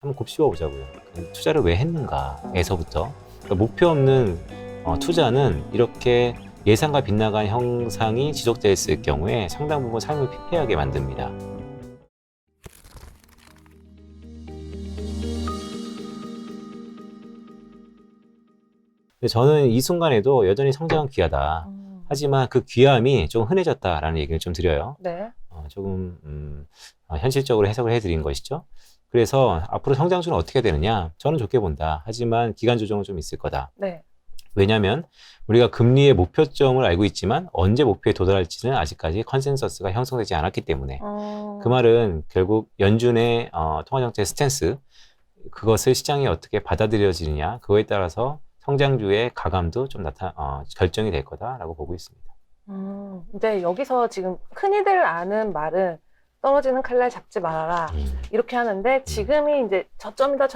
한번 곱씹어보자고요. 투자를 왜 했는가에서부터. 그러니까 목표 없는 투자는 이렇게 예상과 빗나간 형상이 지속됐을 경우에 상당 부분 삶을 피폐하게 만듭니다. 근데 저는 이 순간에도 여전히 성장은 귀하다. 하지만 그 귀함이 좀 흔해졌다라는 얘기를 좀 드려요. 네. 조금 현실적으로 해석을 해드린 것이죠. 그래서 앞으로 성장주는 어떻게 되느냐? 저는 좋게 본다. 하지만 기간 조정은 좀 있을 거다. 네. 왜냐하면 우리가 금리의 목표점을 알고 있지만 언제 목표에 도달할지는 아직까지 컨센서스가 형성되지 않았기 때문에 그 말은 결국 연준의 통화정책 스탠스, 그것을 시장이 어떻게 받아들여지느냐, 그거에 따라서 성장주의 가감도 좀 결정이 될 거다라고 보고 있습니다. 이제 여기서 지금 흔히들 아는 말은 떨어지는 칼날 잡지 말아라 이렇게 하는데, 지금이 이제 저점이다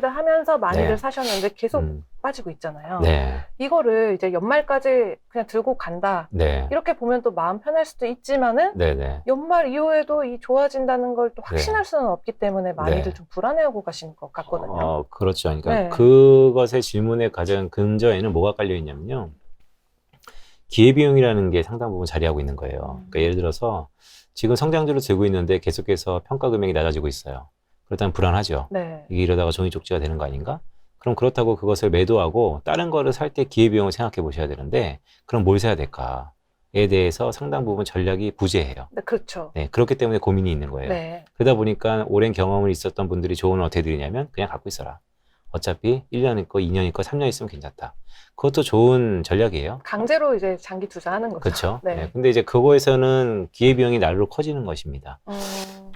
하면서 많이들 네. 사셨는데 계속 빠지고 있잖아요. 네. 이거를 이제 연말까지 그냥 들고 간다, 네. 이렇게 보면 또 마음 편할 수도 있지만은 네네. 연말 이후에도 이 좋아진다는 걸 또 확신할 수는 없기 때문에 많이들 네. 좀 불안해하고 가시는 것 같거든요. 그렇죠. 그러니까 네. 그것의 질문의 가장 근저에는 뭐가 깔려 있냐면요. 기회비용이라는 게 상당 부분 자리하고 있는 거예요. 그러니까 예를 들어서 지금 성장주를 들고 있는데 계속해서 평가 금액이 낮아지고 있어요. 그렇다면 불안하죠. 네. 이게 이러다가 종이 쪽지가 되는 거 아닌가? 그럼 그렇다고 그것을 매도하고 다른 거를 살 때 기회비용을 생각해 보셔야 되는데, 그럼 뭘 사야 될까에 대해서 상당 부분 전략이 부재해요. 네, 그렇죠. 네, 그렇기 때문에 고민이 있는 거예요. 네. 그러다 보니까 오랜 경험을 있었던 분들이 조언을 어떻게 드리냐면, 그냥 갖고 있어라. 어차피 1년 있고 2년 있고 3년 있으면 괜찮다. 그것도 좋은 전략이에요. 강제로 이제 장기 투자하는 거죠. 그렇죠. 네. 네. 근데 이제 그거에서는 기회비용이 날로 커지는 것입니다.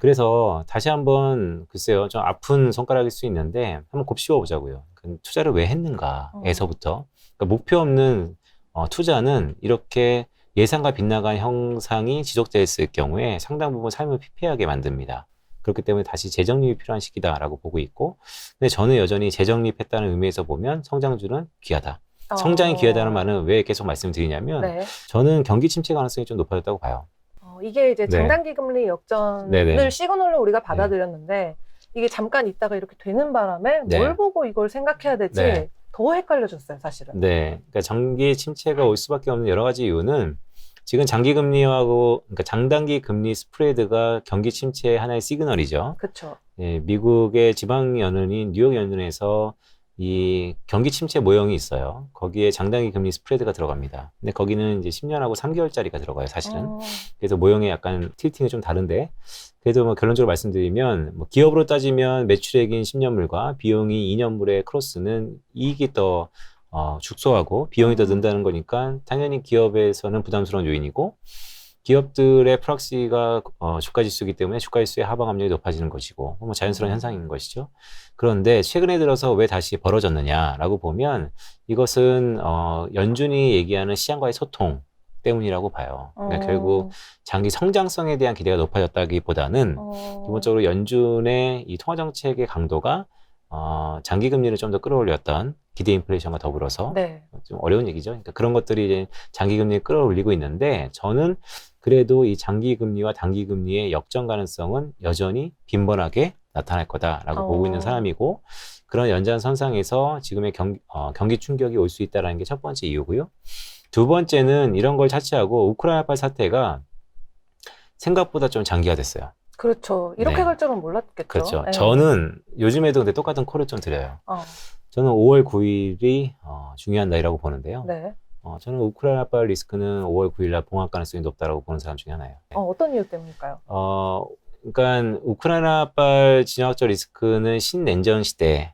그래서 다시 한번 글쎄요, 좀 아픈 손가락일 수 있는데 한번 곱씹어 보자고요. 투자를 왜 했는가에서부터. 그러니까 목표 없는 투자는 이렇게 예상과 빗나간 형상이 지속됐을 경우에 상당 부분 삶을 피폐하게 만듭니다. 그렇기 때문에 다시 재정립이 필요한 시기다라고 보고 있고, 근데 저는 여전히 재정립했다는 의미에서 보면 성장주는 귀하다. 성장이 귀하다는 말은 왜 계속 말씀드리냐면, 네. 저는 경기 침체 가능성이 좀 높아졌다고 봐요. 이게 이제 네. 장단기 금리 역전을 네네. 시그널로 우리가 받아들였는데, 이게 잠깐 있다가 이렇게 되는 바람에 네. 뭘 보고 이걸 생각해야 될지 네. 더 헷갈려졌어요, 사실은. 네. 그러니까 장기 침체가 올 수밖에 없는 여러 가지 이유는, 지금 장기 금리하고, 그러니까 장단기 금리 스프레드가 경기 침체의 하나의 시그널이죠. 그렇죠. 네, 미국의 지방 연은인 뉴욕 연준에서 이 경기 침체 모형이 있어요. 거기에 장단기 금리 스프레드가 들어갑니다. 근데 거기는 이제 10년하고 3개월짜리가 들어가요, 사실은. 그래서 모형의 약간 틸팅이 좀 다른데, 그래도 뭐 결론적으로 말씀드리면, 뭐 기업으로 따지면 매출액인 10년물과 비용이 2년물의 크로스는 이익이 더 축소하고 비용이 더 는다는 거니까 당연히 기업에서는 부담스러운 요인이고, 기업들의 프락시가 주가지수이기 때문에 주가지수의 하방 압력이 높아지는 것이고, 뭐 자연스러운 현상인 것이죠. 그런데 최근에 들어서 왜 다시 벌어졌느냐라고 보면, 이것은 연준이 얘기하는 시장과의 소통 때문이라고 봐요. 그러니까 결국 장기 성장성에 대한 기대가 높아졌다기보다는 기본적으로 연준의 이 통화정책의 강도가 장기 금리를 좀 더 끌어올렸던 기대 인플레이션과 더불어서, 네. 좀 어려운 얘기죠. 그러니까 그런 것들이 이제 장기 금리를 끌어올리고 있는데, 저는 그래도 이 장기 금리와 단기 금리의 역전 가능성은 여전히 빈번하게 나타날 거다라고 보고 있는 사람이고, 그런 연장선상에서 지금의 경기 충격이 올 수 있다는 게 첫 번째 이유고요. 두 번째는 이런 걸 차치하고 우크라이나발 사태가 생각보다 좀 장기화됐어요. 그렇죠. 이렇게 네. 갈 줄은 몰랐겠죠. 그렇죠. 네. 저는 요즘에도 근데 똑같은 콜을 좀 드려요. 저는 5월 9일이 중요한 날이라고 보는데요. 네. 저는 우크라이나발 리스크는 5월 9일날 봉합 가능성이 높다라고 보는 사람 중에 하나예요. 어떤 이유 때문일까요? 그러니까 우크라이나발 진화학적 리스크는 신냉전 시대에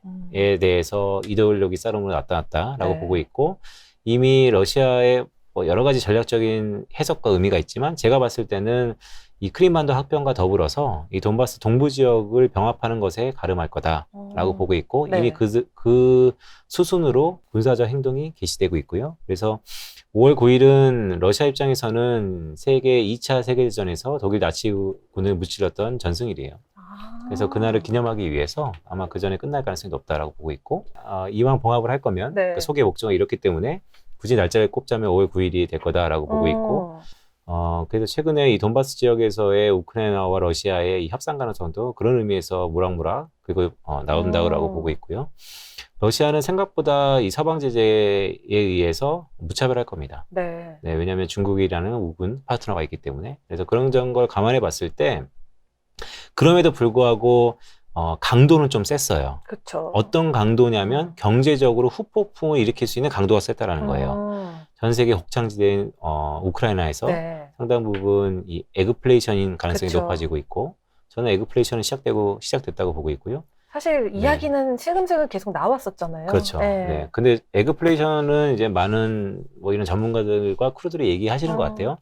대해서 이데올로기 싸움으로 나타났다라고 네. 보고 있고, 이미 러시아의 뭐 여러 가지 전략적인 해석과 의미가 있지만, 제가 봤을 때는 이 크림반도 합병과 더불어서 이 돈바스 동부 지역을 병합하는 것에 가름할 거다라고 보고 있고, 네. 이미 그 수순으로 군사적 행동이 개시되고 있고요. 그래서 5월 9일은 러시아 입장에서는 세계 2차 세계대전에서 독일 나치군을 무찔렀던 전승일이에요. 그래서 그날을 기념하기 위해서 아마 그 전에 끝날 가능성이 높다라고 보고 있고, 이왕 봉합을 할 거면 네. 그 속의 목적이 이렇기 때문에 굳이 날짜를 꼽자면 5월 9일이 될 거다라고 보고 있고, 그래서 최근에 이 돈바스 지역에서의 우크라이나와 러시아의 이 협상 가능성도 그런 의미에서 무락무락 그리고 나온다고 보고 있고요. 러시아는 생각보다 이 서방 제재에 의해서 무차별할 겁니다. 네. 네, 왜냐하면 중국이라는 우군 파트너가 있기 때문에. 그래서 그런 걸 감안해 봤을 때 그럼에도 불구하고 강도는 좀 셌어요. 그렇죠. 어떤 강도냐면 경제적으로 후폭풍을 일으킬 수 있는 강도가 셌다라는 거예요. 전 세계 혹창지대인 우크라이나에서 네. 상당 부분 이 에그플레이션인 가능성이 그쵸. 높아지고 있고 저는 에그플레이션은 시작됐다고 보고 있고요. 사실 이야기는 슬금슬금 계속 나왔었잖아요. 그렇죠. 네. 네. 근데 에그플레이션은 이제 많은 뭐 이런 전문가들과 크루들이 얘기하시는 것 같아요.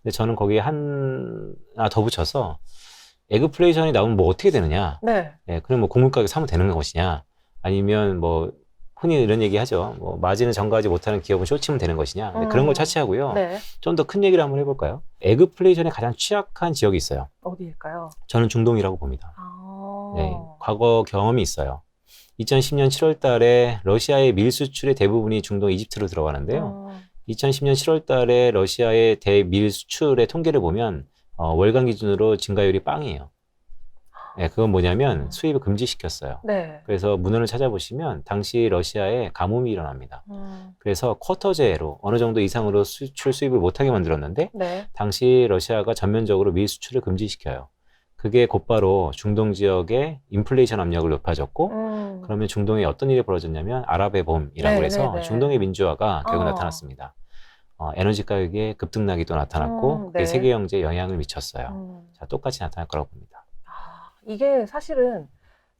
근데 저는 거기에 하나 더 붙여서 에그플레이션이 나오면 뭐 어떻게 되느냐? 네. 네, 그럼 뭐 곡물 가격 사면 되는 것이냐? 아니면 뭐 흔히 이런 얘기 하죠. 뭐 마진을 전가하지 못하는 기업은 쇼치면 되는 것이냐? 네, 그런 걸 차치하고요. 네. 좀 더 큰 얘기를 한번 해볼까요? 에그플레이션에 가장 취약한 지역이 있어요. 어디일까요? 저는 중동이라고 봅니다. 아. 네, 과거 경험이 있어요. 2010년 7월 달에 러시아의 밀 수출의 대부분이 중동 이집트로 들어가는데요. 2010년 7월 달에 러시아의 대밀 수출의 통계를 보면 월간 기준으로 증가율이 빵이에요. 네, 그건 뭐냐면 수입을 금지시켰어요. 네. 그래서 문헌을 찾아보시면 당시 러시아에 가뭄이 일어납니다. 그래서 쿼터제로 어느 정도 이상으로 수입을 못하게 만들었는데 네. 당시 러시아가 전면적으로 밀 수출을 금지시켜요. 그게 곧바로 중동 지역의 인플레이션 압력을 높아졌고 그러면 중동에 어떤 일이 벌어졌냐면 아랍의 봄이라고 네, 해서 네, 네. 중동의 민주화가 결국 나타났습니다. 에너지 가격의 급등락이 또 나타났고 그게 네. 세계 경제에 영향을 미쳤어요. 자, 똑같이 나타날 거라고 봅니다. 이게 사실은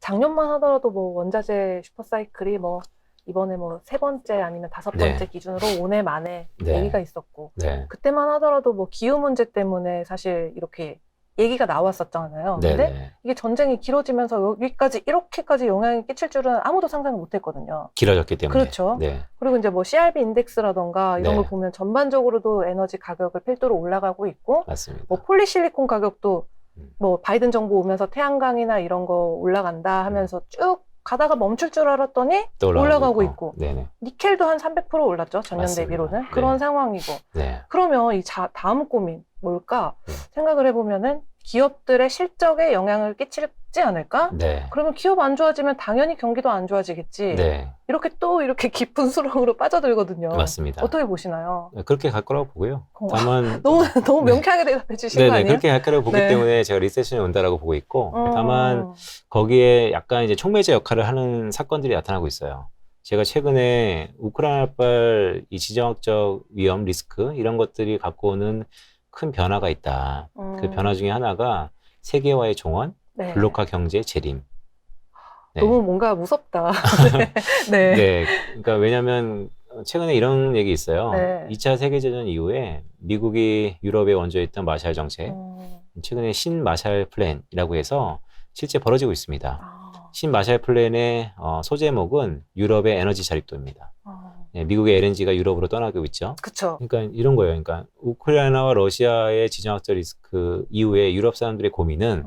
작년만 하더라도 뭐 원자재 슈퍼사이클이 뭐 이번에 뭐 3번째 아니면 5번째 네. 기준으로 5년 만에 네. 얘기가 있었고 네. 그때만 하더라도 뭐 기후 문제 때문에 사실 이렇게 얘기가 나왔었잖아요. 네. 근데 네. 이게 전쟁이 길어지면서 여기까지 이렇게까지 영향이 끼칠 줄은 아무도 상상을 못 했거든요. 길어졌기 때문에. 그렇죠. 네. 그리고 이제 뭐 CRB 인덱스라던가 이런 네. 걸 보면 전반적으로도 에너지 가격을 필두로 올라가고 있고 맞습니다. 뭐 폴리실리콘 가격도 음. 뭐 바이든 정부 오면서 태양광이나 이런 거 올라간다 하면서 쭉 가다가 멈출 줄 알았더니 또 올라가고 있고 네네. 니켈도 한 300% 올랐죠. 전년 맞습니다. 대비로는. 네. 그런 상황이고. 네. 그러면 이 다음 고민 뭘까? 네. 생각을 해보면은 기업들의 실적에 영향을 끼치지 않을까? 네. 그러면 기업 안 좋아지면 당연히 경기도 안 좋아지겠지. 네. 이렇게 또 이렇게 깊은 수렁으로 빠져들거든요. 맞습니다. 어떻게 보시나요? 그렇게 갈 거라고 보고요. 다만 너무 명쾌하게 대답해 주신 거 네네, 아니에요? 그렇게 갈 거라고 보기 네. 때문에 제가 리세션이 온다라고 보고 있고 다만 거기에 약간 이제 촉매제 역할을 하는 사건들이 나타나고 있어요. 제가 최근에 우크라이나발 이 지정학적 위험 리스크 이런 것들이 갖고 오는 큰 변화가 있다. 그 변화 중에 하나가 세계화의 종언, 네. 블록화 경제 재림. 네. 너무 뭔가 무섭다. 네. 네. 그러니까 왜냐하면 최근에 이런 얘기 있어요. 네. 2차 세계대전 이후에 미국이 유럽에 원조했던 마샬 정책, 최근에 신마샬 플랜이라고 해서 실제 벌어지고 있습니다. 신마샬 플랜의 소제목은 유럽의 에너지 자립도입니다. 네, 미국의 LNG가 유럽으로 떠나고 있죠. 그쵸. 그러니까 이런 거예요. 그러니까 우크라이나와 러시아의 지정학적 리스크 이후에 유럽 사람들의 고민은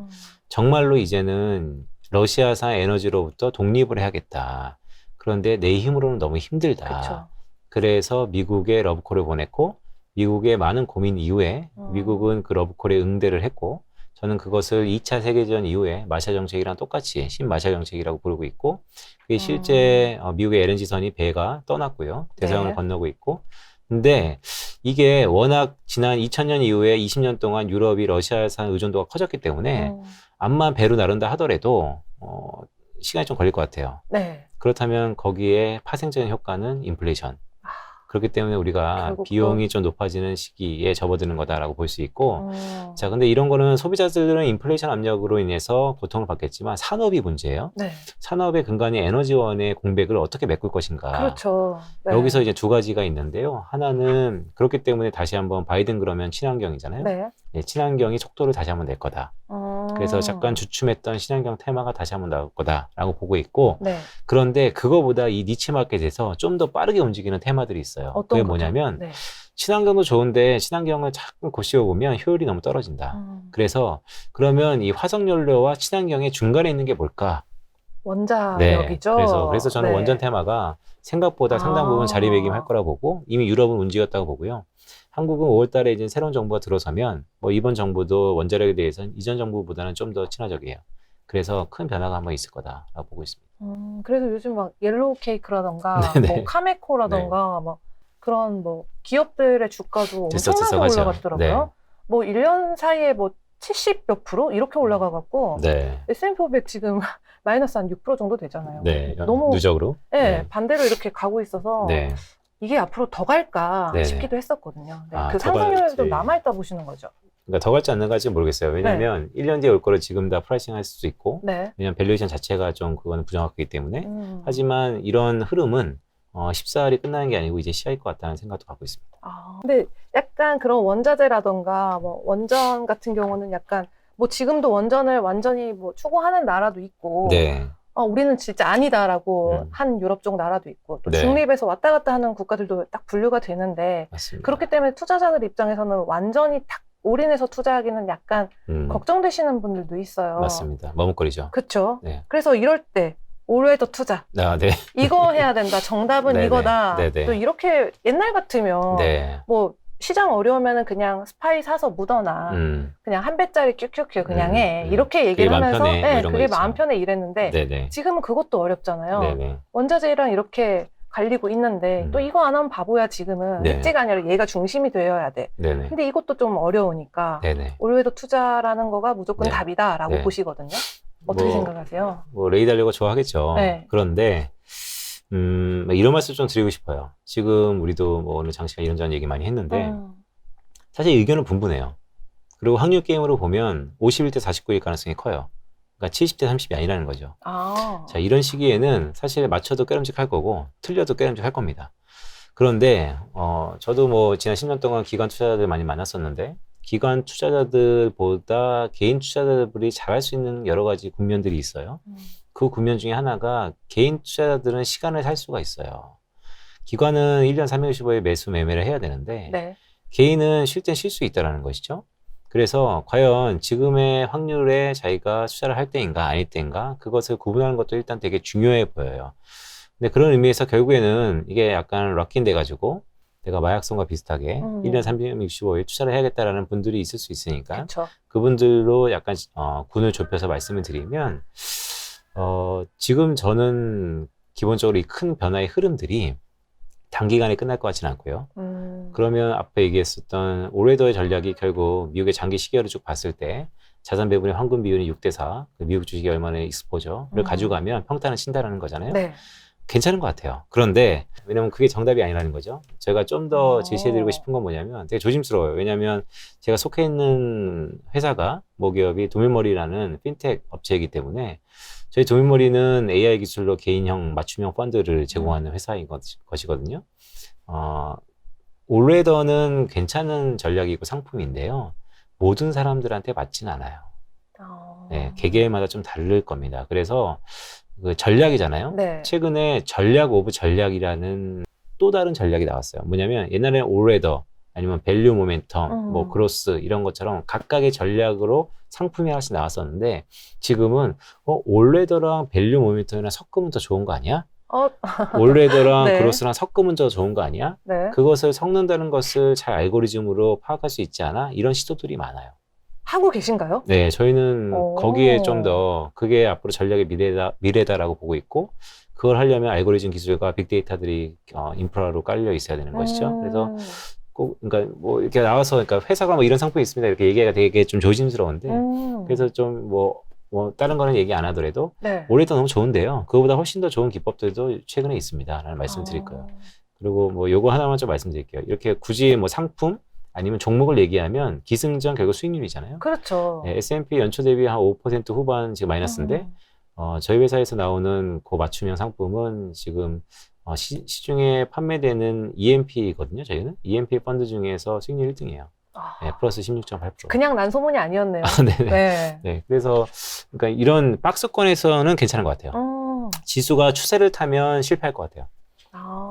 정말로 이제는 러시아산 에너지로부터 독립을 해야겠다. 그런데 내 힘으로는 너무 힘들다. 그쵸. 그래서 미국에 러브콜을 보냈고 미국의 많은 고민 이후에 미국은 그 러브콜에 응대를 했고 저는 그것을 2차 세계대전 이후에 마샬 정책이랑 똑같이 신마샬 정책이라고 부르고 있고 그게 실제 미국의 LNG선이 배가 떠났고요. 대서양을 네. 건너고 있고 근데 이게 워낙 지난 2000년 이후에 20년 동안 유럽이 러시아산 의존도가 커졌기 때문에 암만 배로 나른다 하더라도 시간이 좀 걸릴 것 같아요. 네. 그렇다면 거기에 파생적인 효과는 인플레이션. 그렇기 때문에 우리가 결국 비용이 좀 높아지는 시기에 접어드는 거다라고 볼 수 있고 자, 근데 이런 거는 소비자들은 인플레이션 압력으로 인해서 고통을 받겠지만 산업이 문제예요. 네. 산업의 근간이 에너지원의 공백을 어떻게 메꿀 것인가. 그렇죠. 네. 여기서 이제 두 가지가 있는데요. 하나는 그렇기 때문에 다시 한번 바이든 그러면 친환경이잖아요. 네. 네, 친환경이 속도를 다시 한번 낼 거다. 그래서 잠깐 주춤했던 친환경 테마가 다시 한번 나올 거다라고 보고 있고 네. 그런데 그거보다 이 니치 마켓에서 좀 더 빠르게 움직이는 테마들이 있어요. 어떤 그게 거죠? 뭐냐면 네. 친환경도 좋은데 친환경을 자꾸 고씌워보면 효율이 너무 떨어진다. 그래서 그러면 이 화석연료와 친환경의 중간에 있는 게 뭘까? 원자력이죠. 그래서 저는 네. 원전 테마가 생각보다 상당 부분 자리매김할 거라고 보고 이미 유럽은 움직였다고 보고요. 한국은 5월 달에 이제 새로운 정부가 들어서면 뭐 이번 정부도 원자력에 대해서는 이전 정부보다는 좀 더 친화적이에요. 그래서 큰 변화가 한번 있을 거다라고 보고 있습니다. 그래서 요즘 막 옐로우 케이크라던가 네네. 뭐 카메코라던가 뭐 그런 뭐 기업들의 주가도 엄청나게 들썩들썩하죠. 올라갔더라고요. 네. 뭐 1년 사이에 뭐 70 몇 프로 이렇게 올라가 갖고 네. S&P 500 지금 마이너스 한 6% 정도 되잖아요. 네. 너무 누적으로. 네, 반대로 이렇게 가고 있어서 네. 이게 앞으로 더 갈까 네네. 싶기도 했었거든요. 네, 아, 그 더 상승률도 갈지. 남아있다 보시는 거죠. 그러니까 더 갈지 않는 갈지 모르겠어요. 왜냐하면 1년 뒤에 올 거를 지금 다 프라이싱 할 수도 있고, 네. 왜냐면 밸류에이션 자체가 좀 그거는 부정확하기 때문에. 음. 하지만 이런 흐름은 14일이 끝나는 게 아니고 이제 시작일 것 같다는 생각도 갖고 있습니다. 근데 약간 그런 원자재라던가 뭐 원전 같은 경우는 약간 뭐 지금도 원전을 완전히 뭐 추구하는 나라도 있고, 네. 우리는 진짜 아니다라고 한 유럽 쪽 나라도 있고, 또 네. 중립에서 왔다 갔다 하는 국가들도 딱 분류가 되는데, 맞습니다. 그렇기 때문에 투자자들 입장에서는 완전히 딱 올인해서 투자하기는 약간 걱정되시는 분들도 있어요. 맞습니다. 머뭇거리죠. 그렇죠. 네. 그래서 이럴 때 올웨더 투자. 네. 이거 해야 된다. 정답은 네네. 이거다. 네네. 또 이렇게 옛날 같으면 네. 뭐 시장 어려우면은 그냥 스파이 사서 묻어놔. 그냥 한 배짜리 큐큐큐 그냥 해. 이렇게 얘기를 그게 마음 하면서 편해, 뭐 이런 거 그게 있죠. 마음 편해 이랬는데 네네. 지금은 그것도 어렵잖아요. 네네. 원자재랑 이렇게 갈리고 있는데 또 이거 안 하면 바보야 지금은. 네. 핵지가 아니라 얘가 중심이 되어야 돼. 네네. 근데 이것도 좀 어려우니까 네네. 올웨더 투자라는 거가 무조건 네. 답이다라고 네. 보시거든요. 어떻게 뭐, 생각하세요? 뭐 레이 달려고 좋아하겠죠. 네. 그런데 이런 말씀 좀 드리고 싶어요. 지금 우리도 뭐 오늘 장시간 이런저런 얘기 많이 했는데 사실 의견은 분분해요. 그리고 확률 게임으로 보면 51대 49일 가능성이 커요. 그러니까 70대 30이 아니라는 거죠. 자, 이런 시기에는 사실 맞춰도 깨름직할 거고 틀려도 깨름직할 겁니다. 그런데 저도 뭐 지난 10년 동안 기관 투자자들 많이 만났었는데 기관 투자자들보다 개인 투자자들이 잘할 수 있는 여러 가지 국면들이 있어요. 그 국면 중에 하나가 개인 투자자들은 시간을 살 수가 있어요. 기관은 1년 365일 매수 매매를 해야 되는데 네. 개인은 쉴 땐 쉴 수 있다는 것이죠. 그래서 과연 지금의 확률에 자기가 투자를 할 때인가 아닐 때인가 그것을 구분하는 것도 일단 되게 중요해 보여요. 근데 그런 의미에서 결국에는 이게 약간 락인 돼가지고 내가 마약성과 비슷하게 1년 365일 투자를 해야겠다라는 분들이 있을 수 있으니까 그쵸. 그분들로 약간 군을 좁혀서 말씀을 드리면 지금 저는 기본적으로 이 큰 변화의 흐름들이 단기간에 끝날 것 같지는 않고요. 그러면 앞에 얘기했었던 올웨더의 전략이 결국 미국의 장기 시계열을 쭉 봤을 때 자산 배분의 황금 비율이 6대4, 미국 주식이 얼마나 익스포저를 가져가면 평타는 친다라는 거잖아요. 네. 괜찮은 것 같아요. 그런데 왜냐면 그게 정답이 아니라는 거죠. 제가 좀 더 제시해드리고 싶은 건 뭐냐면 되게 조심스러워요. 왜냐하면 제가 속해 있는 회사가 모기업이 도밀머리라는 핀텍 업체이기 때문에 저희 도밀머리는 AI 기술로 개인형 맞춤형 펀드를 제공하는 회사인 것이거든요. 올웨더는 괜찮은 전략이고 상품인데요. 모든 사람들한테 맞진 않아요. 네, 개개인마다 좀 다를 겁니다. 그래서 그 전략이잖아요. 네. 최근에 전략 오브 전략이라는 또 다른 전략이 나왔어요. 뭐냐면 옛날에 올웨더 아니면 밸류 모멘텀, 뭐 그로스 이런 것처럼 각각의 전략으로 상품이 하나씩 나왔었는데 지금은 올웨더랑 밸류 모멘텀이랑 섞으면 더 좋은 거 아니야? 올웨더랑 네. 그로스랑 섞으면 더 좋은 거 아니야? 네. 그것을 섞는다는 것을 잘 알고리즘으로 파악할 수 있지 않아? 이런 시도들이 많아요. 하고 계신가요? 네, 저희는 오. 거기에 좀 더 그게 앞으로 전략의 미래다라고 보고 있고 그걸 하려면 알고리즘 기술과 빅데이터들이 인프라로 깔려 있어야 되는 것이죠. 그래서 꼭 그러니까 뭐 이렇게 나와서 그러니까 회사가 뭐 이런 상품이 있습니다 이렇게 얘기가 되게 좀 조심스러운데 그래서 좀 뭐 다른 거는 얘기 안 하더라도 네. 올해도 너무 좋은데요. 그거보다 훨씬 더 좋은 기법들도 최근에 있습니다라는 말씀 드릴 거예요. 그리고 뭐 요거 하나만 좀 말씀드릴게요. 이렇게 굳이 뭐 상품 아니면 종목을 얘기하면 기승전 결국 수익률이잖아요. 그렇죠. 네, S&P 연초 대비 한 5% 후반 지금 마이너스인데 저희 회사에서 나오는 그 맞춤형 상품은 지금 시중에 판매되는 EMP거든요. 저희는 EMP 펀드 중에서 수익률 1등이에요. 네, 플러스 16.8%. 그냥 난 소문이 아니었네요. 네네. 네. 네, 그래서 그러니까 이런 박스권에서는 괜찮은 것 같아요. 지수가 추세를 타면 실패할 것 같아요.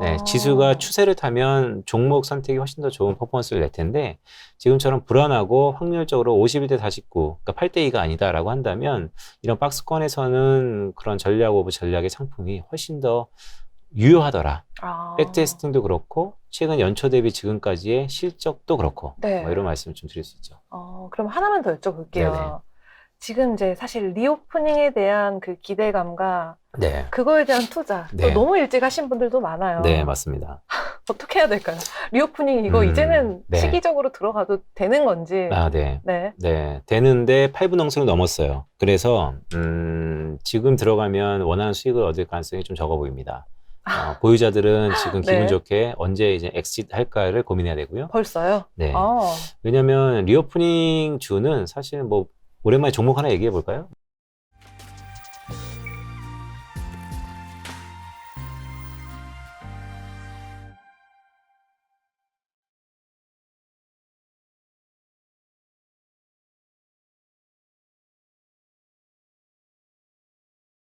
네, 지수가 추세를 타면 종목 선택이 훨씬 더 좋은 퍼포먼스를 낼 텐데 지금처럼 불안하고 확률적으로 51대 49, 그러니까 8대 2가 아니다라고 한다면 이런 박스권에서는 그런 전략 오브 전략의 상품이 훨씬 더 유효하더라. 백테스팅도 그렇고 최근 연초 대비 지금까지의 실적도 그렇고 네. 뭐 이런 말씀을 좀 드릴 수 있죠. 그럼 하나만 더 여쭤볼게요. 네네. 지금 이제 사실 리오프닝에 대한 그 기대감과 네, 그거에 대한 투자 네. 또 너무 일찍 하신 분들도 많아요. 네, 맞습니다. 어떻게 해야 될까요? 리오프닝 이거 이제는 네. 시기적으로 들어가도 되는 건지. 아, 네. 네. 네, 되는데 8분 엉수를 넘었어요. 그래서 지금 들어가면 원하는 수익을 얻을 가능성이 좀 적어 보입니다. 보유자들은 지금 기분 네. 좋게 언제 이제 엑sit 할까를 고민해야 되고요. 벌써요? 네. 아. 왜냐면 리오프닝 주는 사실 뭐 오랜만에 종목 하나 얘기해 볼까요?